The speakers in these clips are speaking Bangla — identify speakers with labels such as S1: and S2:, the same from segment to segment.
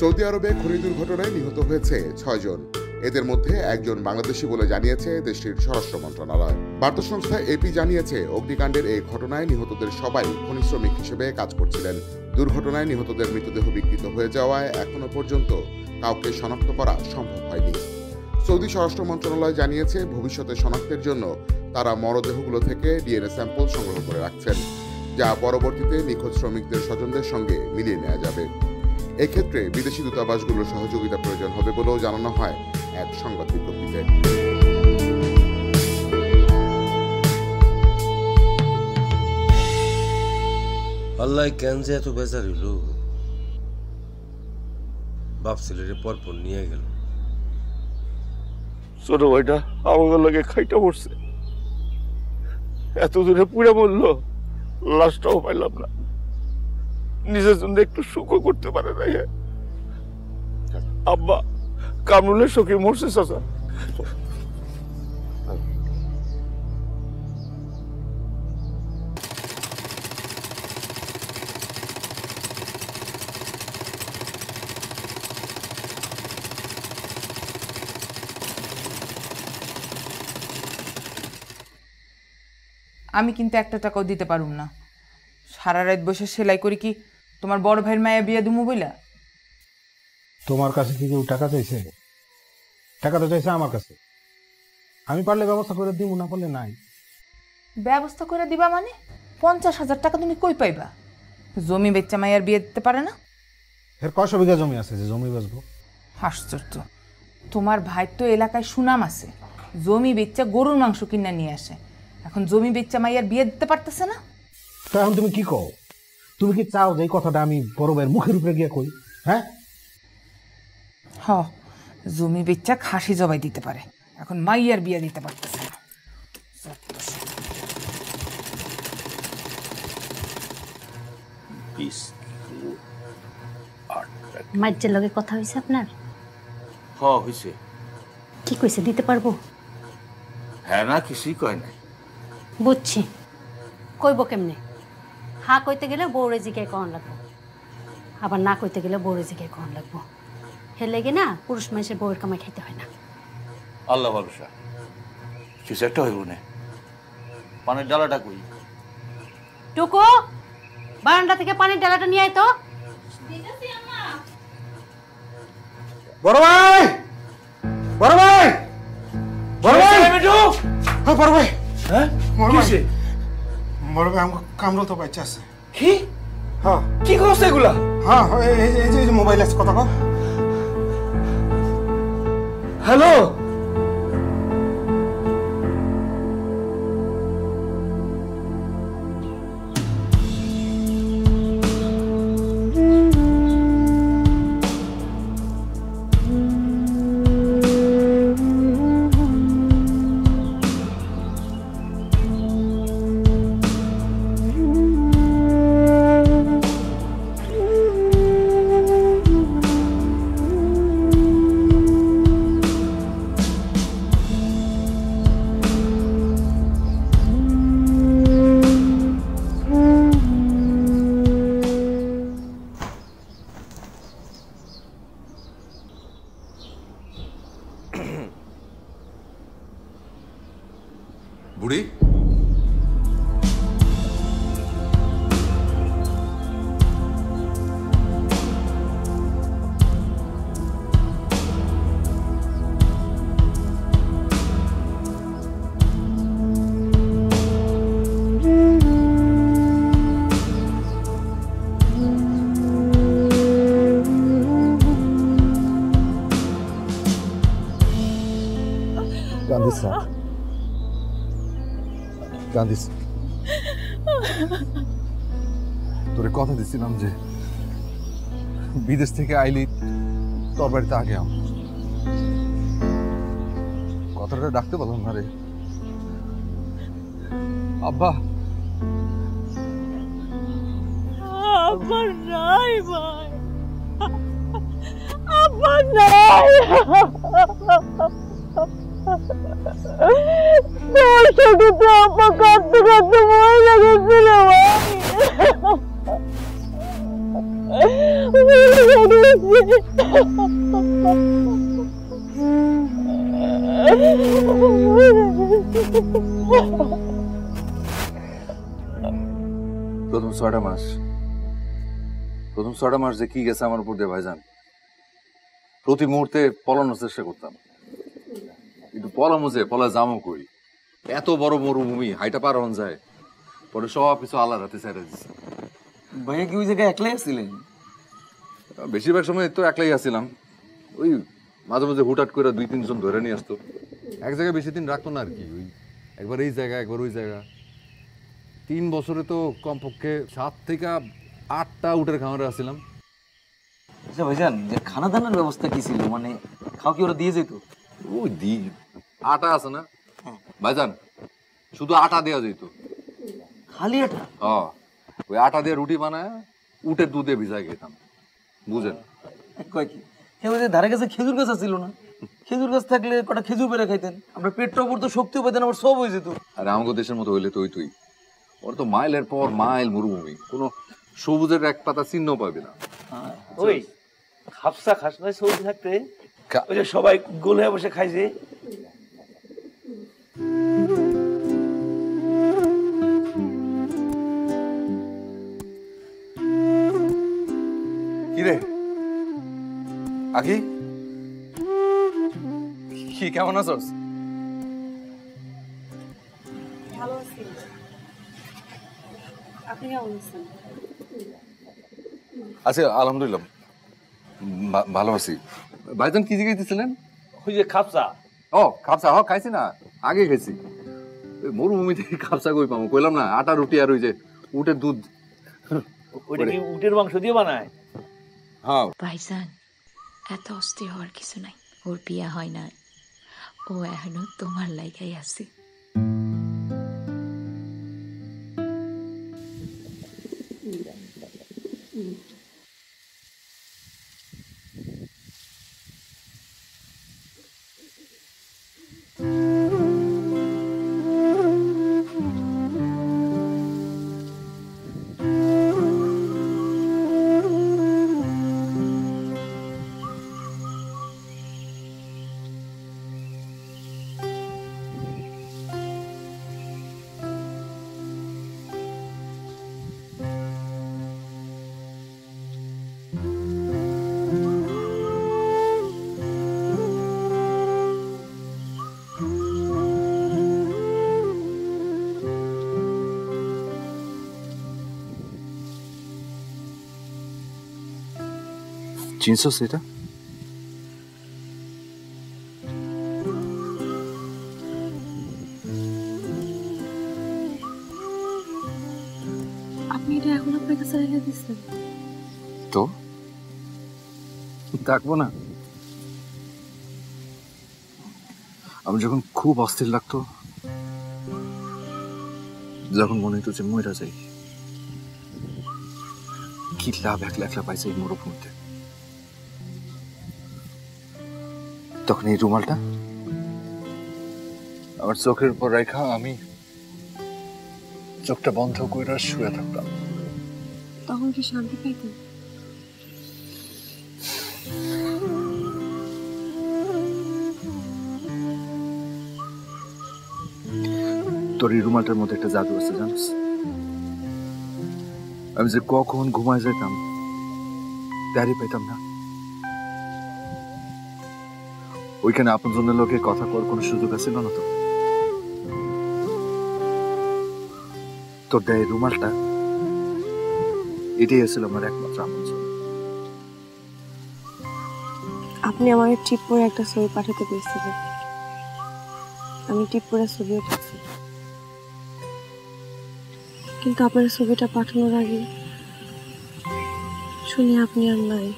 S1: সৌদি আরবে খনি দুর্ঘটনায় নিহত হয়েছে 6 জন। এদের মধ্যে একজন বাংলাদেশি বলে জানিয়েছে দেশটির স্বরাষ্ট্র মন্ত্রণালয়। বার্তা সংস্থা এপি জানিয়েছে, অগ্নিকাণ্ডের এই ঘটনায় নিহতদের সবাই খনি শ্রমিক হিসেবে কাজ করছিলেন। দুর্ঘটনায় নিহতদের মৃতদেহ বিকৃত হয়ে যাওয়ায় এখনো পর্যন্ত কাউকে শনাক্ত করা সম্ভব হয়নি। সৌদি স্বরাষ্ট্র মন্ত্রণালয় জানিয়েছে, ভবিষ্যতে শনাক্তের জন্য তারা মরদেহগুলো থেকে ডিএনএ স্যাম্পল সংগ্রহ করে রাখছেন, যা পরবর্তীতে নিখোঁজ শ্রমিকদের স্বজনদের সঙ্গে মিলিয়ে নেওয়া যাবে। এক্ষেত্রে বিদেশি দূতাবাসগুলোর সহযোগিতা প্রয়োজন হবে বলেও জানানো হয় এক সংবাদ বিজ্ঞপ্তিতে।
S2: আল্লাহ কেন যে এত বেজার হইল, বাপ ছেলের পরপর নিয়ে গেল।
S3: ছোট ভাইটা আমার লাগে খাইটা পড়ছে, এত দূরে পুড়ে মরলো, লাশটাও পাইলাম না। নিজের জন্য একটু সুখও করতে পারে না। আব্বা কামরুলের শোকে মরছে চাচা।
S4: আমি কিন্তু একটা টাকাও দিতে পারুম না। সারা রাত বসে সেলাই করি কি তোমার বড় ভাইয়ের মায়া বিয়ে দিমু বইলা?
S5: তোমার কাছে কি কেউ টাকা চাইছে? টাকা তো চাইছে আমার কাছে। আমি পারলে ব্যবস্থা করে দিব, না পারলে নাই।
S4: ব্যবস্থা করে দিবা মানে 50,000 টাকা তুমি কই পাইবা? জমি বেচা মাইয়ার বিয়ে দিতে পারে না?
S5: এর কয়শো বিঘা জমি আছে যে জমি বেচবো?
S4: আশ্চর্য, তোমার ভাই তো এলাকায় সুনাম আছে, জমি বেচা গরুর মাংস কিনা নিয়ে আসে। এখন জমি বেচা মাইয়ার বিয়ে দিতে পারতেছে না?
S5: তো এখন তুমি কি কও? তুমি কি চাও যে এই কথাটা আমি বড় ভাইয়ের মুখের উপরে গিয়ে কই? হ্যাঁ,
S4: জমি বেচা খাসি জবাই দিতে পারে, এখন মাইয়ার বিয়ে দিতে পারতেছে না।
S6: মাইজের লগে কথা হয়েছে আপনার?
S3: হয়েছে।
S6: কি কইছে, দিতে পারবো?
S3: হ্যাঁ না, কিছুই কয় নাই।
S6: বুঝছি, কইব কেমনে? হা কইতে গেলে বউরে জিগায় কন লাগবো, আবার না কইতে গেলে বউরে জিগায় কন লাগবো। হের লেগে না পুরুষ মানুষের বউয়ের কামাই খাইতে হয় না।
S3: আল্লাহ ভরসা, কিছু একটা হইব না। পানের ডালাটা কই?
S6: টুকু, বারান্দা থেকে পানির ডালাটা নিয়ে আয় তো।
S5: বড় ভাই, বড় ভাই, বড় ভাই, বড় ভাই,
S3: হ্যাঁ কিছে?
S5: বড় ভাই আমাকে কামরুল তো বাচ্চা আছে।
S3: কি?
S5: হ্যাঁ,
S3: কি করছ এগুলা?
S5: হ্যাঁ, এই যে মোবাইল আছে, কথা কও।
S3: হ্যালো,
S7: বুড়ি,
S5: কান্দিস না, কান্দিস।
S7: তোরে কথা দিছিলাম যে বিদেশ থেকে আইলি তোর বাড়িতে আগে আম। কথাটা ডাকতে পারলাম না রে। আব্বা,
S8: আমার নাই ভাই, আমার নাই। ছোটতে আপা কাঁদতে কাঁদতে মরে গেছিল ভাই।
S7: প্রথম 6টা মাস যে কি গেছে আমার উপর দিয়ে ভাইজান, প্রতি মুহূর্তে পলানোর চেষ্টা করতাম, কিন্তু পলা জামও করি। এত বড় মরুভূমি হাইটা পার হন যায়, পরে সব কিছু আল্লাহর হাতে ছেড়ে দিচ্ছে।
S9: ভাইয়া কি ওই জায়গায় একলাই আসছিলেন?
S7: বেশিরভাগ সময় তো একলাই আসছিলাম, ওই মাঝে মাঝে হুটহাট করে 2-3 জন ধরে নিয়ে আসতো। এক জায়গায় বেশি দিন রাখতো না আর কি, ওই একবার এই জায়গা একবার ওই জায়গা। 3 বছরে তো কমপক্ষে 7 থেকে 8টা উটের খামারে আসছিলাম।
S9: আচ্ছা ভাইজান, যে খানা দানার ব্যবস্থা কি ছিল, মানে খাও কি ওরা দিয়ে যেত?
S7: ওই আটা আছে না ভাইজান, শুধু আটা দেওয়া যেত।
S9: খালি আটা?
S7: ওই আটা দিয়ে রুটি বানায় উটের দুধে ভিজায় খেতাম, বুঝেন?
S9: কয় কি ধারে কাছে খেজুর গাছ ছিল না? খেজুর গাছ থাকলে কটা খেজুর পেরে খাইতেন, আমরা পেটটা উপর তো শক্তিও পেতেন, আবার সব হয়ে যেত।
S7: আরে আমাদের দেশের মতো হইলে তো তুই ওর তো মাইলের পর মাইল মরুভূমি, কোনো সবুজের এক পাতা চিহ্ন পাবে না।
S3: ওই খাপসা খাস নাই সৌদি থাকতে, ওই যে সবাই গোল হয়ে বসে খাইছে।
S7: কিরে আখি, কি কেমন আছোস?
S6: ভালো আছি, আপনি কেমন আছেন?
S7: আচ্ছা আলহামদুলিল্লাহ ভালো আছি। ভাইজান কি জিজ্ঞেসছিলেন?
S3: ওই যে খাপসা।
S7: খাপসা খাইছি না, আগে খাইছি। ওই মরুভূমি থেকে খাপসা কই পাবো, কইলাম না আটা রুটি আর ওই যে উটের দুধ।
S3: ওইটা কি উটের মাংস দিয়ে বানায়?
S7: হ্যাঁ
S10: ভাইজান, এত অস্থির হওয়ার কিছু নাই, ওর বিয়া হয় না, ও এখনো তোমার লাইগাই আছে।
S7: চিনছস এটা?
S6: আপনি এটা এখন আপনার কাছে রেখে দিচ্ছেন?
S7: তো থাকবো না? আমি যখন খুব অস্থির লাগতো, যখন মনে হতো যে মইরা যাই, কি লাভ একলা একলা পাইছে এই মরুভূমিতে, তখন এই রুমালটা আমার চোখের উপর রেখা আমি চোখটা বন্ধ করে শুয়ে থাকতাম।
S6: তখন কি শান্তি পাইতেন?
S7: তোর এই রুমালটার মধ্যে একটা জাদু আছে জানিস? আমি যে কখন ঘুমায় যেতাম তারই পেতাম না। ওইখানে আপন জনের লোকে কথা কর কোনো সুযোগ আছে না? তো তোর দেয় রুমালটা, এটাই ছিল আমার একমাত্র আপন জন।
S6: আপনি আমার টিপ করে একটা ছবি পাঠাতে পেরেছিলেন, আমি টিপ করে ছবি উঠেছি, কিন্তু আপনার ছবিটা পাঠানোর আগে শুনি আপনি আর নাই।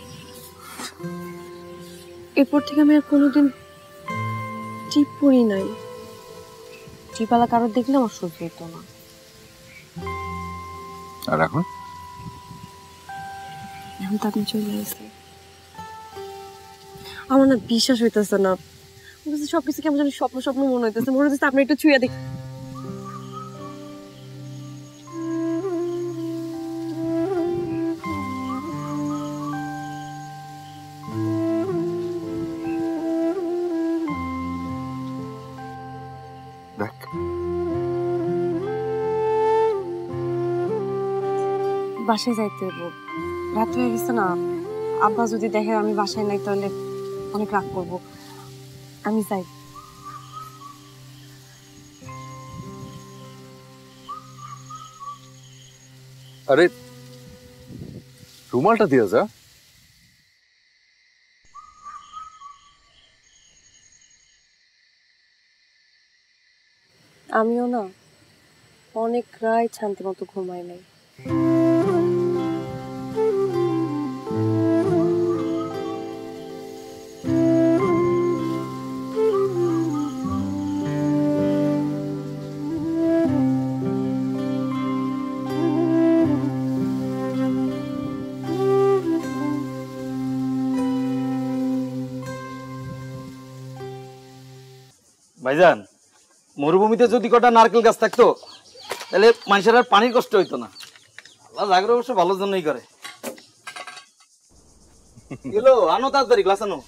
S6: এরপর থেকে আমি আর কোনোদিন টিপ পড়ি নাই। টিপালা কারোর দেখলে আমার সহ্য হতো না।
S7: আর এখন
S6: এখন তো আপনি চলে আসছেন, আমার না বিশ্বাস হইতেছে না। সবকিছু কেমন জানি স্বপ্ন স্বপ্ন মনে হইতেছে, মনে হচ্ছে আপনি একটু ছুঁয়ে দেখি।
S8: বাসায় যাইতে হইব, রাত হয়ে গেছে না। আব্বা যদি দেখে আমি বাসায় নাই তাহলে অনেক রাগ করব। আমি যাই।
S7: আরে রুমালটা দিয়া যা।
S8: আমিও না অনেক রাত শান্তি মতো ঘুমাই নাই।
S9: ভাইজান, মরুভূমিতে যদি কটা নারকেল গাছ থাকতো তাহলে মানুষের আর পানির কষ্ট হইতো না। আল্লাহ জাগরে অবশ্য ভালোর জন্যই করে। এলো আনো তাড়াতাড়ি, গ্লাস আনো।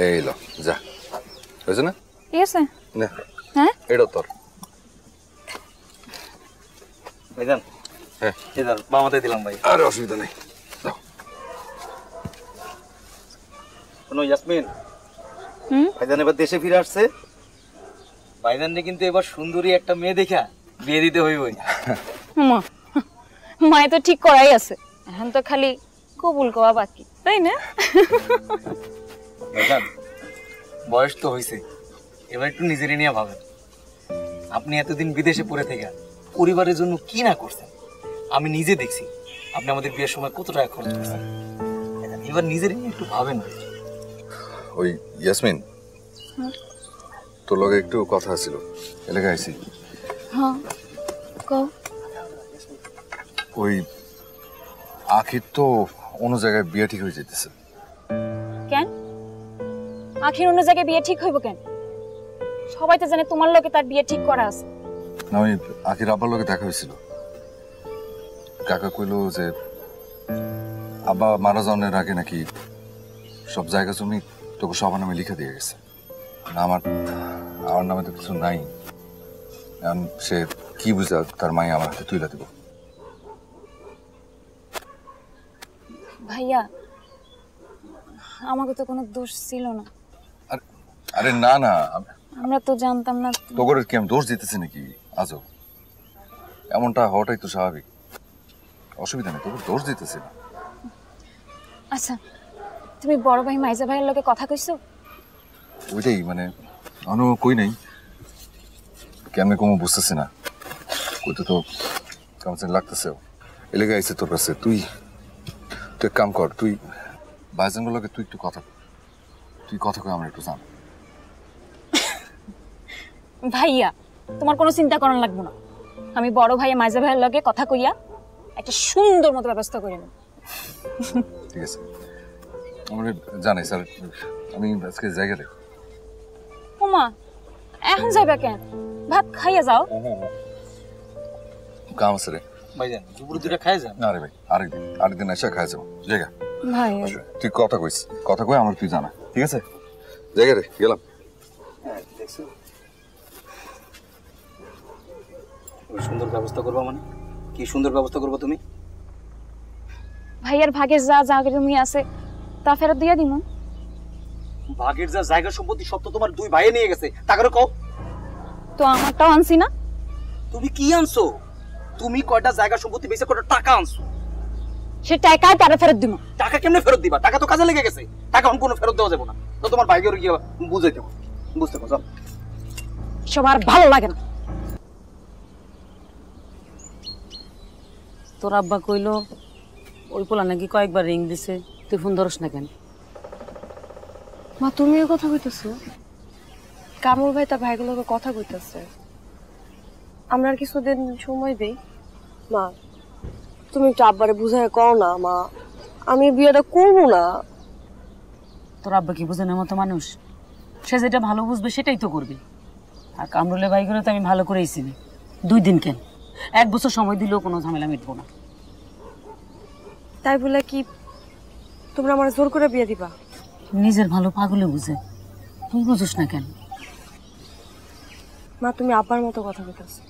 S7: এই লো যা, হয়েছে না?
S8: ঠিক আছে।
S7: না
S8: হ্যাঁ
S7: এটা তোর।
S9: ভাইজান
S7: হ্যাঁ
S9: এদার বামাতে দিলাম ভাই।
S7: আর অসুবিধা নেই।
S9: শোনো ইয়াসমিন, ভাইজান এবার দেশে ফিরে আসছে। ভাইজানকে কিন্তু এবার সুন্দরী একটা মেয়ে দেখা বিয়ে দিতে হইবই।
S8: মা, মায়ে তো ঠিক করাই আছে, এখন তো খালি কবুল করা বাকি, তাই না?
S9: ভাইজান বয়স তো হয়েছে, এবার একটু নিজেরই নিয়ে ভাবেন। আপনি এতদিন বিদেশে পড়ে থেকে পরিবারের জন্য কি না করছেন আমি নিজে দেখছি। আপনি আমাদের বিয়ের সময় কত টাকা খরচ করছেন, এবার নিজেরই নিয়ে একটু ভাবেন।
S7: ওই ইয়াসমিন, তোর লগে একটু কথা ছিল, এলাকায় আইছি।
S8: হ্যাঁ কও।
S7: ওই আখির তো অন্য জায়গায় বিয়ে ঠিক হয়ে যেতেছে।
S8: কেন আখির অন্য জায়গায় বিয়ে ঠিক হইব কেন? সবাই তো জানে তোমার লোকে তার বিয়ে ঠিক করা আছে।
S7: না, ওই আখির আব্বার লগে দেখা হয়েছিল। কাকা কইল যে আব্বা মারা যাওয়ার আগে নাকি সব জায়গা জমি তোকে সবার নামে লিখে দিয়ে গেছে। আমার নামে তো কিছু নাই। সে কি বুঝা তার মাই আমার হাতে তুলে দেব।
S8: ভাইয়া আমাকে তো কোনো দোষ ছিল না।
S7: আরে না না,
S8: আমরা তো জানতাম না।
S7: তোর কি আমি দোষ দিতেছি নাকি? আজও এমনটা হওয়াটাই তো স্বাভাবিক, অসুবিধা নেই, তোকে দোষ দিতেছি না।
S8: আচ্ছা তুমি বড় ভাই মাইজা ভাইয়ের লগে কথা কইছো?
S7: ওইটাই মানে আনো কই নাই, কেমনে কমো বুঝতেছি না। কইতে তো কেমন লাগতেছে। এলাকা আইসে তোর কাছে, তুই এক কাম কর, তুই ভাইজানগুলোর লগে তুই একটু কথা কই, আমরা একটু জান।
S8: ভাইয়া তোমার কোনো চিন্তা করার লাগবে না, আমি বড় ভাই মাইজা ভাইয়ের লগে কথা কইয়া একটা সুন্দর মতো ব্যবস্থা করে নেব।
S7: ঠিক আছে, আমরা জানাই স্যার, আমি আজকে জায়গা দেখ।
S8: ওমা এখন যাইবা কেন? ভাত খাইয়া যাও।
S7: কাম আছে রে
S9: ভাইজান, দুপুরে দুটা খাই যান।
S7: না রে ভাই, আরেকদিন এসে খাই যাবো। জায়গা
S8: ভাই
S7: তুই কথা কই আমার, তুই জানা। ঠিক আছে, জায়গা রে গেলাম।
S9: সুন্দর ব্যবস্থা করবা মানে কি সুন্দর ব্যবস্থা করবো তুমি?
S8: ভাইয়ার ভাগের যা জায়গা জমি আছে তা ফেরত দিয়া দিমু।
S9: ভাগের যা জায়গা সম্পত্তি সব তো তোমার দুই ভাইয়ে নিয়ে গেছে, তা করে কও।
S8: তো আমারটাও আনছি না।
S9: তুমি কি আনছো? তুমি কয়টা জায়গা সম্পত্তি বেচে কয়টা টাকা আনছো?
S8: সে টাকা তারা ফেরত দিমু।
S9: টাকা কেমনে ফেরত দিবা? টাকা তো কাজে লেগে গেছে, টাকা অন কোনো ফেরত দেওয়া যাবে না। তো তোমার ভাইকে গিয়ে বুঝাইতে হবে, বুঝতে পারছো?
S8: সবার ভালো লাগে না।
S11: তোর আব্বা কইলো ওই পোলা নাকি কয়েকবার রিং দিছে, তুই ফোন ধরস না কেন?
S8: মা তুমিও কথা কইতেছো? কামরুল ভাই তার ভাইগুলোকে কথা কইতেছে, আমরা আর কিছুদিন সময় দেই। মা তুমি একটু আব্বারে বুঝায় কও না। মা আমি বিয়েটা করবো না।
S11: তোর আব্বা কি বোঝানোর মতো মানুষ? সে যেটা ভালো বুঝবে সেটাই তো করবে। আর কামরুলের ভাইগুলো তো আমি ভালো করেই চিনি। 2 দিন কেন, 1 বছর সময় দিলেও কোনো ঝামেলা মিটবো না।
S8: তাই বলে কি তোমরা আমার জোর করে বিয়ে দিবা?
S11: নিজের ভালো পাগলে বুঝে, তুই বুঝোস না কেন?
S8: মা তুমি আব্বার মতো কথা বলতেছো।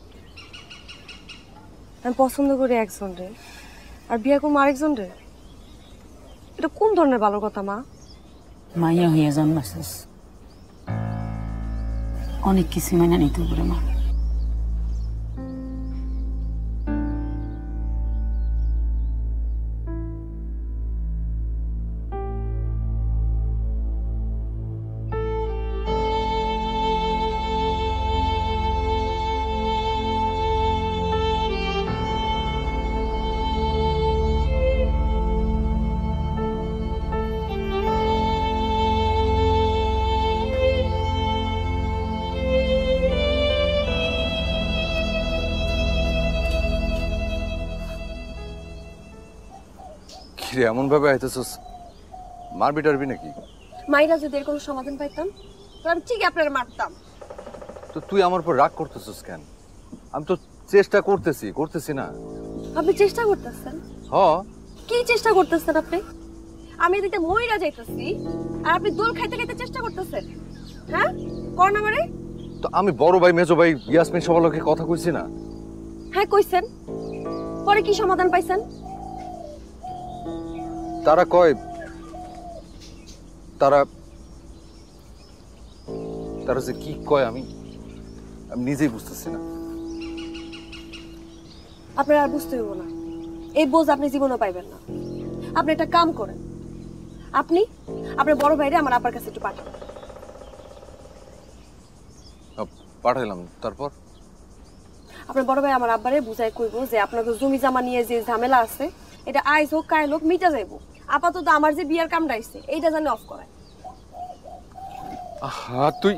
S8: আমি পছন্দ করি একজন রে আর বিয়ে করবো আরেকজন রে, এটা কোন ধরনের ভালো কথা মা?
S11: মাইয়া হইয়া জন্মাছিস, অনেক কিছু মেনে নিতে পারে মা।
S7: এমন ভাবে আইতেছস, মারবি টারবি নাকি?
S8: মাইরা যদি এর কোনো সমাধান পাইতাম তো আমি ঠিক আপনার মারতাম।
S7: তো তুই আমার উপর রাগ করতেছস কেন? আমি তো চেষ্টা করতেছি না।
S8: আপনি চেষ্টা করতেছেন?
S7: কি
S8: চেষ্টা করতেছেন আপনি? আমি এদিকে মইরা যাইতেছি আর আপনি দোল খাইতে খাইতে চেষ্টা করতেছেন, হ্যাঁ? কোন আমারে?
S7: তো আমি বড় ভাই মেজো ভাই ইয়াসমিন সবার লোকে কথা কইছি না?
S8: হ্যাঁ কইছেন, পরে কি সমাধান পাইছেন?
S7: তারা কয় তারা যে কি কয় আমি নিজেই বুঝতেছি না।
S8: আপনার আর বুঝতে হইব না, এই বোঝ আপনি জীবনে পাইবেন না। আপনি একটা কাম করেন, আপনি আপনার বড় ভাইরে আমার আপার কাছে একটু পাঠান।
S7: পাঠাইলাম, তারপর
S8: আপনার বড় ভাই আমার আব্বারে বুঝাই কইব যে আপনাদের জমি জামা নিয়ে যে ঝামেলা আছে এটা আইজ হোক কাইল হোক মিটা যাইব। আপাতত আমার যে বিয়ার কামটা আইছে এইটা জানি অফ করায়।
S7: তুই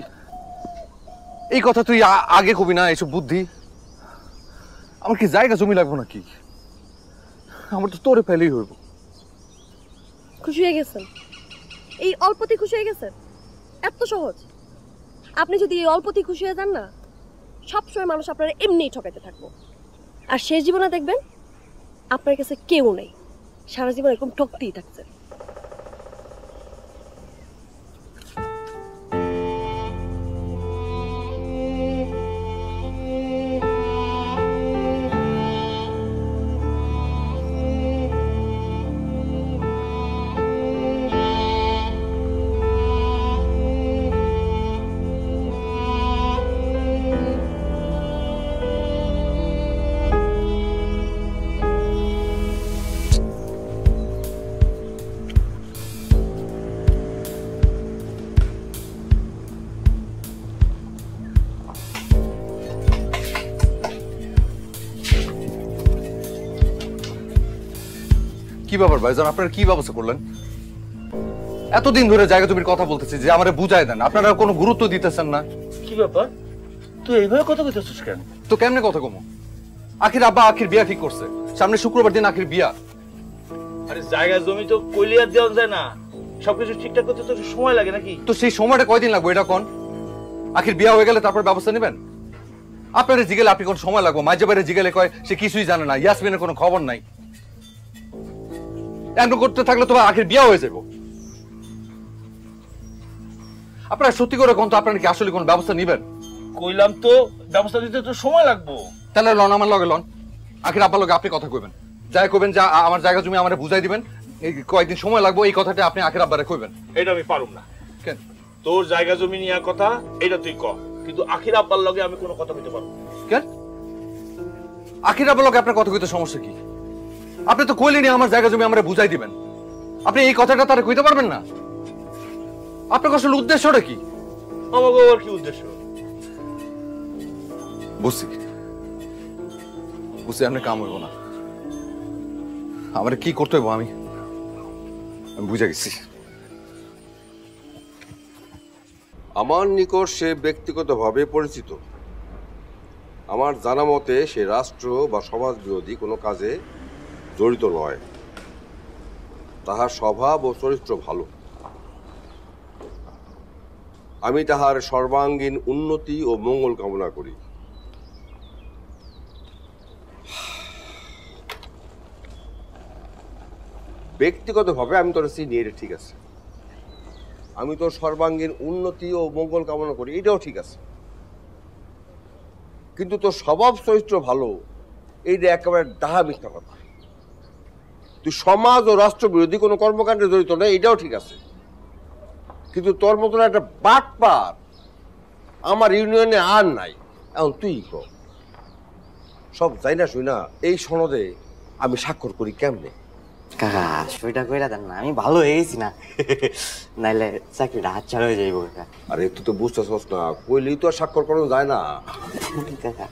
S7: এই কথা তুই আগে কবি না, এসব বুদ্ধি। আমার কি জায়গা জমি লাগবো নাকি? আমার তো তোরে ফেলেই হইব।
S8: খুশি হয়ে গেছেন? এই অল্পতে খুশি হয়ে গেছেন? এত সহজ? আপনি যদি এই অল্পতে খুশি হয়ে যান না, সবসময় মানুষ আপনারা এমনিই ঠকাইতে থাকবো। আর শেষ জীবনে দেখবেন আপনার কাছে কেউ নেই, সারা জীবন এরকম ঠকতেই থাকছে।
S7: কি ব্যাপার ভাইজান, আপনারা কি ব্যবস্থা করলেন? এতদিন ধরে জায়গা জমির কথা বলতেছি যে আমারে বুঝাই দেন, আপনারা কোনো গুরুত্ব দিতেছেন না।
S3: কি ব্যাপার, তুই এইভাবে কথা কইতেছিস কেন?
S7: তো কেমনে কথা কমো? আখির আব্বা আখির বিয়া ঠিক করছে, সামনে শুক্রবার দিন আখির বিয়া।
S3: আরে জায়গা জমি তো কইলিয়ার দেওয়া যায় না, সবকিছু ঠিকঠাক করতে তো সময় লাগে নাকি?
S7: তো সেই সময়টা কয়দিন লাগবে এটা কোন? আখির বিয়া হয়ে গেলে তারপর ব্যবস্থা নেবেন? আপনারা জিগেলে আপনি কোন সময় লাগবো? মাইজাবারে জিগেলে কয় সে কিছুই জানে না, ইয়াসমিনের কোনো খবর নাই। এমন করতে থাকলে তোমার আখির বিয়া হয়ে যাবো। আপনারা সত্যি করে কোন তো আপনারা কি আসলে কোন ব্যবস্থা নিবেন?
S3: কইলাম তো ব্যবস্থা নিতে তো সময় লাগবো।
S7: তাহলে লন আমার লগে লন, আখির আব্বার লগে আপনি কথা কইবেন, যাই কইবেন যা আমার জায়গা জমি আমারে বুঝাই দিবেন, এই কয়েকদিন সময় লাগবে, এই কথাটা আপনি আখির আব্বারে কইবেন।
S3: এটা আমি পারুম না।
S7: কেন?
S3: তোর জায়গা জমি নিয়ে কথা এটা তুই ক, কিন্তু আখির আব্বার লগে আমি কোনো কথা কইতে পারবো না।
S7: কেন? আখির আব্বার লগে আপনার কথা কইতে সমস্যা কি? আপনি তো কইলেনি আমার জায়গা জমি আমারে বুঝাই দিবেন, আপনি এই কথাটা তারা কইতে পারবেন না? আপনার আসলে উদ্দেশ্যটা কি?
S3: আমার আর কি উদ্দেশ্য?
S7: বুঝছি আপনি কাম হইব না, আমার কি করতে হইব আমি বুঝে গেছি।
S12: আমার নিকট সে ব্যক্তিগতভাবে পরিচিত। আমার জানা মতে সে রাষ্ট্র বা সমাজ বিরোধী কোনো কাজে জড়িত নয়। তাহার স্বভাব ও চরিত্র ভালো। আমি তাহার সর্বাঙ্গীন উন্নতি ও মঙ্গল কামনা করি। ব্যক্তিগতভাবে আমি তোর চিনি, এটা ঠিক আছে। আমি তোর সর্বাঙ্গীন উন্নতি ও মঙ্গল কামনা করি, এটাও ঠিক আছে। কিন্তু তোর স্বভাব চরিত্র ভালো, এইটা একেবারে ডাহা মিথ্যা কথা। তুই সমাজ ও রাষ্ট্র বিরোধী কোনো কর্মকাণ্ডে জড়িত নেই, এটাও ঠিক আছে, কিন্তু তোর মতন একটা বাটপার আমার ইউনিয়নে আর নাই। এখন তুই কর, সব যাই না শুই না এই সনদে আমি স্বাক্ষর করি কেমনে?
S13: কাকা সইটা কইরা দেন না, আমি ভালো হয়ে গেছি না, নাইলে চাকরিটা হাত ছাড়া হয়ে যাইব কাকা।
S12: আরে তুই তো বুঝতেছস না, কইলেই তো আর স্বাক্ষর করানো যায় না
S13: কাকা।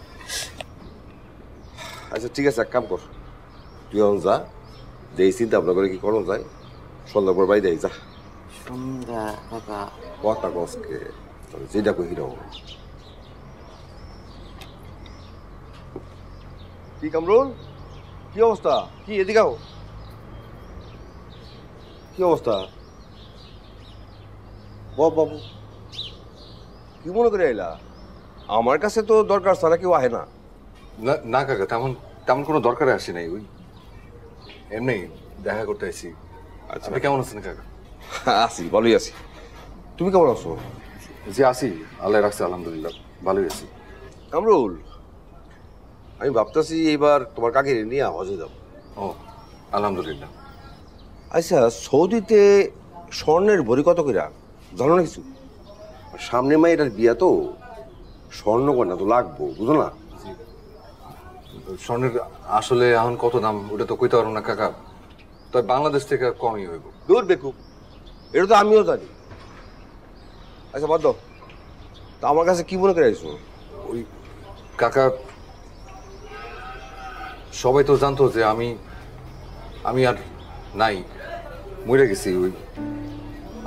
S12: আচ্ছা ঠিক আছে, এক কাম কর, তুই এখন যা, যে এই চিন্তা ভাবনা করে কি করানো যায় সন্ধ্যার পর বাইরে যা।
S13: সন্ধ্যা কাকা
S12: কথা কসকে যেটা কই হিরো। কি কামরুল, কি অবস্থা? কি এদিকে আও, কি অবস্থা? বাবু কি মনে করে এলা? আমার কাছে তো দরকার ছাড়া কেউ আহে না।
S7: না কাকা, তেমন তেমন কোনো দরকারে আসি নাই, ওই এমনি দেখা করতে আসি।
S12: আচ্ছা,
S7: আপনি কেমন আছেন কাকা?
S12: আছি, ভালোই আছি। তুমি কেমন আছো?
S7: জি আছি, আল্লাহ রাখছে, আলহামদুলিল্লাহ ভালোই আছি।
S12: কামরুল, আমি ভাবতেছি এইবার তোমার কাকে নিয়ে হজে যাব।
S7: ও আলহামদুলিল্লাহ।
S12: আচ্ছা, সৌদিতে স্বর্ণের ভরি কত করে জানো না কিছু? সামনে মায়ের বিয়া তো, স্বর্ণ কন্যা তো লাগবো, বুঝো না?
S7: স্বর্ণের আসলে এখন কত দাম ওটা তো কইতে পারবো না কাকা, তবে বাংলাদেশ থেকে কমই হইব।
S12: দূর বেকুব, এটা তো আমিও জানি। আচ্ছা বাদ দাও, তা আমার কাছে কি মনে করে আইছো?
S7: ওই কাকা সবাই তো জানতো যে আমি আর নাই, মরে গেছি। ওই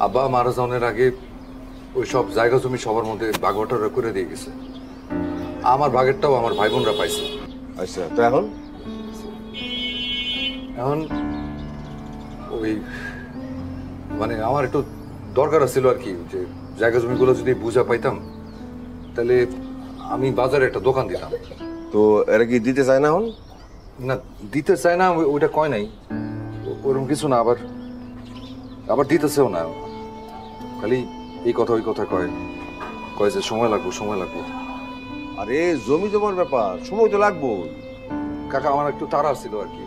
S7: আব্বা মারা যাওয়ার আগে ওই সব জায়গা জমি সবার মধ্যে ভাগবটারা করে দিয়ে গেছে, আমার ভাগেরটাও আমার ভাই বোনরা পাইছে।
S12: আচ্ছা, তো এখন
S7: এখন ওই মানে আমার একটু দরকার ছিল আর কি, যে জায়গা জমিগুলো যদি বুঝা পাইতাম তাহলে আমি বাজারে একটা দোকান দিতাম।
S12: তো এরা কি দিতে চায় না? এখন
S7: না দিতে চায় না, ওইটা কয় নাই, ওরকম কিছু না, আবার দিতেছেও না, খালি এই কথা ওই কথা কয় যে সময় লাগবো সময় লাগবো।
S12: আরে জমি জমার ব্যাপার, সময় তো লাগবো
S7: কাকা। আমার একটু তাড়া ছিল আর কি,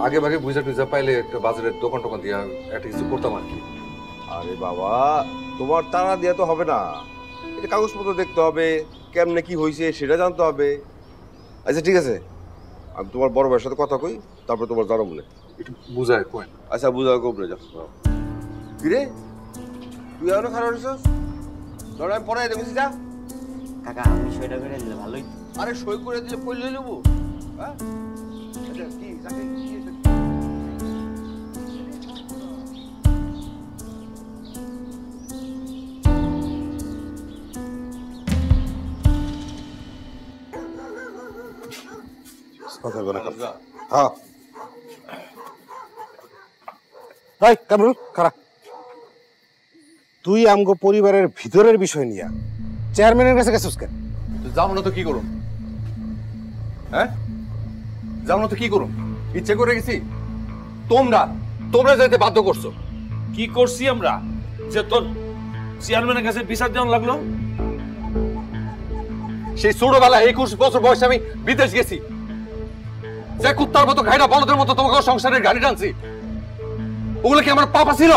S7: আগে ভাগে বুঝা টুজা পাইলে একটা বাজারের দোকান টোকান দিয়া একটা কিছু করতাম আর কি।
S12: আরে বাবা, তোমার তাড়া দিয়া তো হবে না, এটা কাগজপত্র দেখতে হবে, কেমনে কি হয়েছে সেটা জানতে হবে। আচ্ছা ঠিক আছে, আমি তোমার বড় ভাইয়ের সাথে কথা কই, তারপর তোমার জানো মনে
S7: একটু বুঝায় কই।
S12: আচ্ছা বুঝায় কবরে যা। কিরে তুই এখনো খারাপ হয়েছিস? ধর আমি পড়াই দেখেছি, যা।
S13: কাকা আমি সইটা করে দিলে ভালোই।
S12: আরে সই করে দিলে পড়লে নেবো, হ্যাঁ? আচ্ছা কি যাকে কি
S5: কথা বলে কথা। হ্যাঁ ভাই কামরুল খারা, তুই আমগো পরিবারের ভিতরের বিষয় নিয়ে চেয়ারম্যানের কাছে গেছিস কেন?
S7: যাবো না তো কি করুন? হ্যাঁ যাবো না তো কি করুন? ইচ্ছে করে গেছি? তোমরা যেতে বাধ্য করছো।
S3: কি করছি আমরা যে তোর চেয়ারম্যানের কাছে বিচার দেওয়া লাগলো?
S7: সেই ছোটবেলায় 21 বছর বয়সে আমি বিদেশ গেছি, যে কুত্তার মতো ঘাইটা বলদের মতো তোমাকে সংসারের গাড়ি টানছি, ওগুলো কি আমার পাপা ছিল?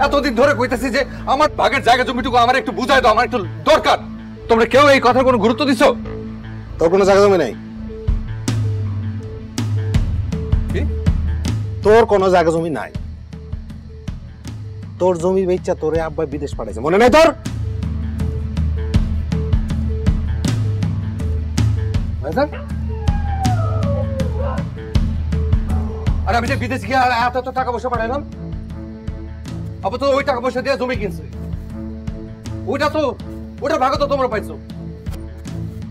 S7: এতদিন ধরে কইতেছি যে আমার ভাগের জায়গা জমিটুকু আমার একটু বুঝাই দাও, আমার একটু দরকার। তোমরা কেউ এই কথার কোনো গুরুত্ব দিছো?
S5: তোর কোনো জায়গা জমি নাই, তোর কোনো জায়গা জমি নাই। তোর জমি বেচা তোরে আব্বা বিদেশ পাঠাইছে, মনে নাই তোর?
S7: আর আমি যে বিদেশ গিয়ে এত টাকা পয়সা পাঠাইলাম, আবার তো ওই টাকা পয়সা দিয়ে জমি কিনছে, ওটার ভাগে তো তোমরা পাইছো।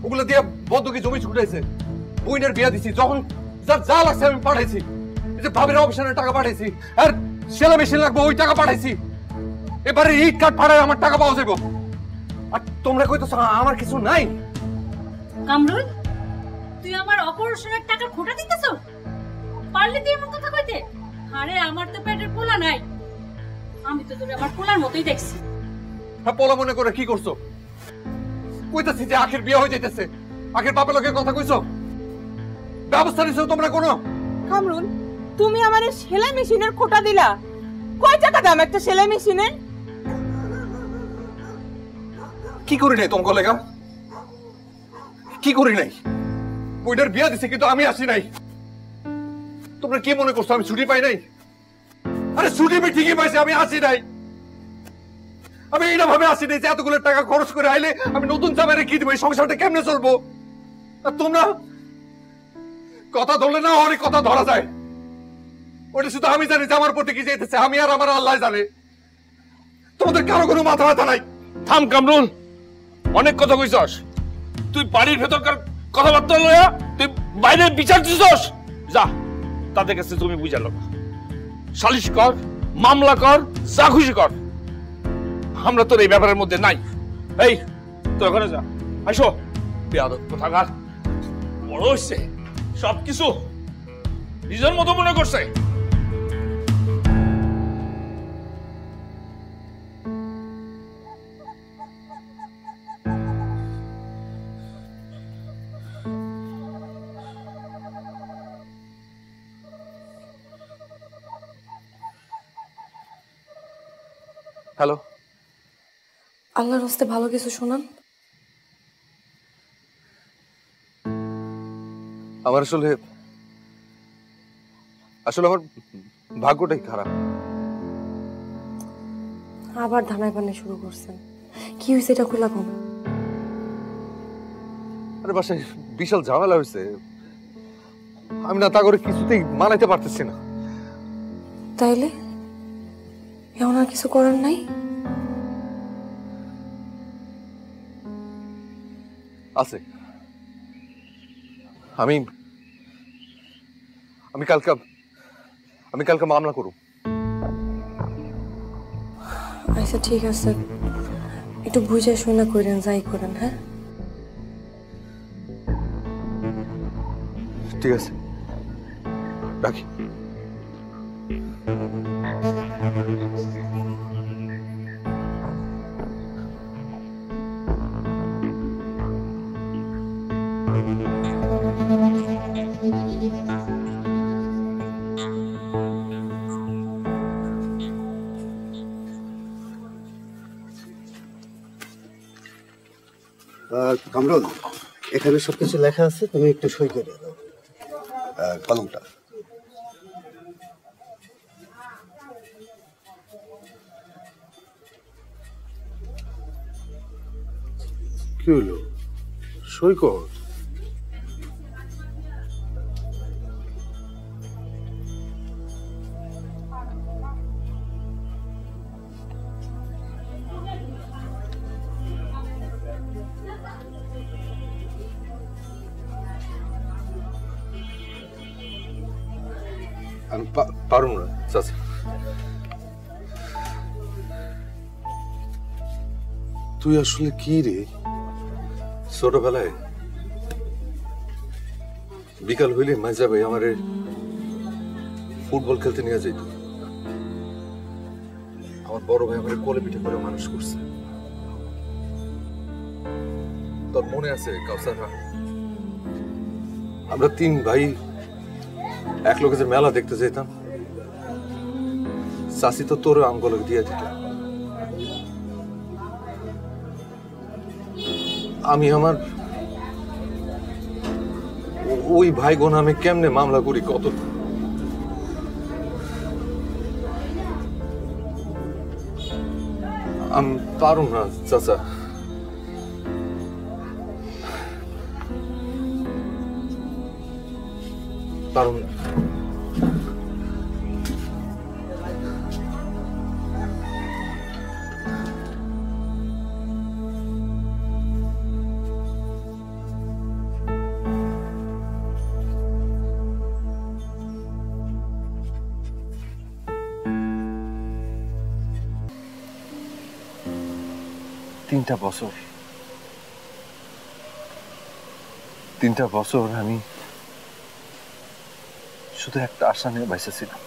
S7: ওগুলো দিয়ে বন্ধকি জমি ছুটাইছে, বইনের বিয়া দিছি, যখন যা লাগছে আমি পাঠাইছি। যে ভাবির অপশনের টাকা পাঠাইছি, আর সেলা মেশিন লাগবে ওই টাকা পাঠাইছি। এবারে ইট কাঠ ফাড়ায় আমার টাকা পাওয়া যাবে, আর তোমরা কইতেছো আমার কিছু নাই।
S6: কামরুল, তুই আমার অপারেশনের টাকা খোটা দিতেছ? পারলে তুই এমন কথা কইতে? আরে আমার তো পেটের পোলা নাই, আমি তো তোরে আমার পোলার মতোই দেখছি।
S7: হ্যাঁ পোলা মনে করে কি করছো? কইতাছি যে আখের বিয়ে হয়ে যাইতেছে, আগের বাপের লোকের কথা কইছো? ব্যবস্থা নিছো তোমরা কোনো?
S4: কামরুল, তুমি আমারে সেলাই মেশিনের খোটা দিলা। কয় টাকা দাম একটা সেলাই মেশিনের?
S7: কি করি নাই তোমাকে লেগা? কি করি নাই? বইটার বিয়া দিছে কিন্তু আমি আসি নাই। তোমরা কি মনে করছো আমি ছুটি পাই নাই? আরে ছুটি আমি ঠিকই পাইছি, আমি আসি নাই। আমি এইটা ভাবে আসি নাই যে এতগুলো টাকা খরচ করে আইলে আমি নতুন জামাইরে কি দিব, এই সংসারটা কেমনে চলবো? আর তোমরা কথা ধরলে না অনেক কথা ধরা যায়। ওটা শুধু আমি জানি যে আমার প্রতি কি যেতেছে, আমি আর আমার আল্লাহ জানে। তোমাদের কারো কোনো মাথা ব্যথা নাই।
S3: থাম কামরুল, অনেক কথা কইছস। তুই বাড়ির ভেতরকার কথাবার্তা লয়া তুই বাইরের বিচার দিছস। যা তাদের কাছে তুমি বুঝালো, সালিশ কর, মামলা কর, যা খুশি কর। আমরা তোর এই ব্যাপারের মধ্যে নাই। এই তুই ওখানে যা। আসো বেয়াদব কোথাকার, বড় হচ্ছে সবকিছু নিজের মতো মনে করছে।
S7: হ্যালো,
S8: আল্লাহর হস্তে ভালো কিছু শোনান।
S7: আমার আসলে আমার ভাগ্যটাই খারাপ।
S8: আবার ধানাই পানি শুরু করছেন, কি হয়েছে এটা খোলা কম?
S7: আরে বাসায় বিশাল ঝামেলা হয়েছে, আমি না তা করে কিছুতেই মানাইতে পারতেছি না।
S8: তাইলে এমন আর কিছু করার নাই?
S7: আছে, আমি কালকে মামলা করব।
S8: আচ্ছা ঠিক আছে, একটু বুঝে শুনে করেন, যাই করেন। হ্যাঁ
S7: ঠিক আছে, রাখি।
S14: কামরুল, এখানে সবকিছু লেখা আছে, তুমি একটু সই করে দাও কলমটা।
S3: কি হলো? সই কর।
S7: আমি পারবো না চাচা।
S3: তুই আসলে কি রে?
S7: ছোটবেলায় বিকাল হইলে মাঝা ভাই আমারে ফুটবল খেলতে নিয়ে যাইত। আমার বড় ভাই আমারে কোলে পিঠে করে মানুষ করছে। তোর মনে আছে কাউসার? আমরা 3 ভাই এক লোকে যে মেলা দেখতে যেতাম, চাষি তো তোর আমগুলো দিয়ে দিত। আমি আমার ওই ভাই বোন আমি কেমনে মামলা করি কত? আমি পারুম না চাচা। পারুম না। তিনটা বছর আমি শুধু একটা আশা নিয়ে বাইসে ছিলাম,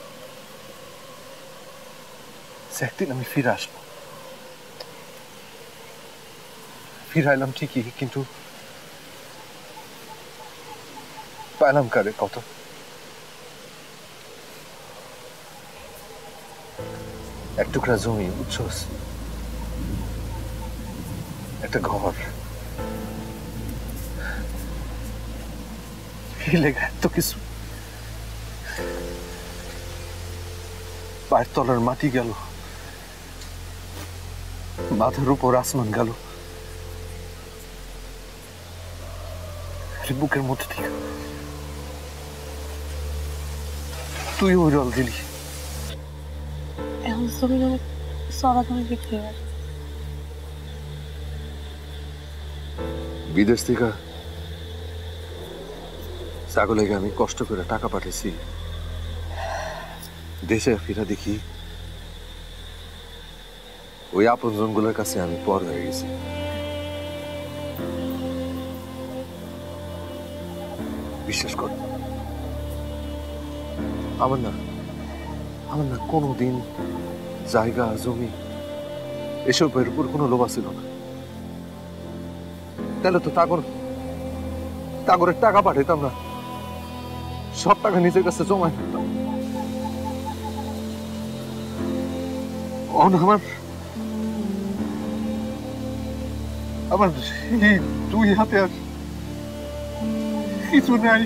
S7: একদিন আমি ফিরে আসবো। ফিরে আইলাম ঠিকই, কিন্তু পাইলাম কারে কত এক টুকরা জমি বুঝছস, একটা ঘর, এত কিছু পায়ের তলার মাটি গেল, মাথার উপর আসমান গেল, বুকের মধ্যে থেকে তুই ওই রল দিলি।
S8: এখন জমি অনেক সরা দামে বিক্রি হয়।
S7: বিদেশ থেকে ছাগলেকে আমি কষ্ট করে টাকা পাঠাইছি, দেশে ফিরা দেখি ওই আপনজন গুলোর কাছে আমি পর হয়ে গেছি। বিশ্বাস কর, আমার না কোনোদিন জায়গা জমি এসবের উপর কোনো লোভা ছিল না। তাহলে তো তাগরের টাকা পাঠাইতাম না, সব টাকা নিজের কাছে জমাই ফেলতাম। আমার এই দুই হাতে আর কিছু নাই,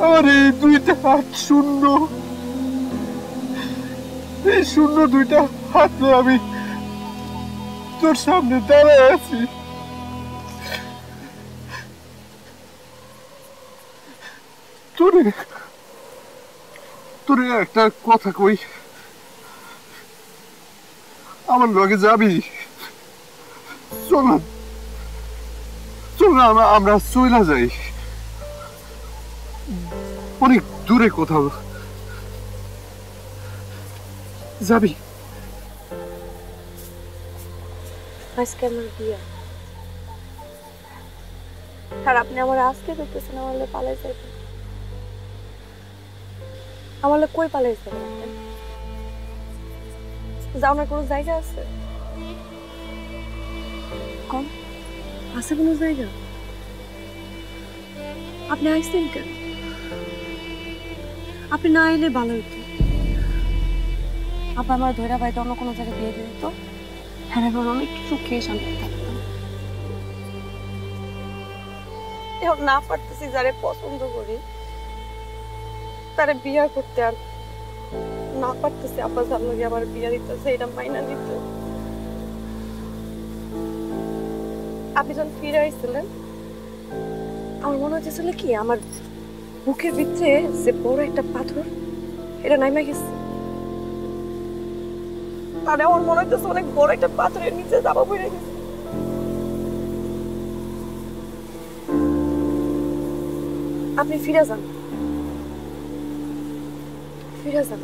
S7: আমার এই দুইটা হাত শূন্য, এই শূন্য দুইটা হাত আমি তোর সামনে দাঁড়ায় আছি। তোরে একটা কথা কই, আমার লগে যাবি? চল না আমরা চইলা যাই অনেক দূরে কোথাও। যাবি?
S8: আজকে আমার বিয়া, আর আপনি আমার আজকে দেখতেছেন আমার পালাই যাবেন। আমার কই পালাই যাবেন? যাওয়ার কোনো জায়গা আছে? কম আছে কোনো জায়গা? আপনি আইসেন কেন? আপনি না এলে ভালো হতো। আপনি আমার ধৈরা বাড়িতে অন্য কোনো জায়গায় বিয়ে দিয়ে দিত, হ্যাঁ এখন অনেক সুখে শান্তি থাকতাম। এখন না পারতেছি যারে পছন্দ করি তারে বিয়ে করতে, আর না পারতেছি আপা যার লগে আমার বিয়ে দিতেছে এটা মাইনা দিতে। আপনি যখন ফিরে আইছিলেন আমার মনে হচ্ছিল কি আমার বুকের ভিতরে যে বড় একটা পাথর এটা নাইমা গেছে। তাহলে আমার মনে হচ্ছে অনেক বড় একটা পাথরের নিচে চাপা পড়ে গেছে। আপনি ফিরে যান, ফিরে যান।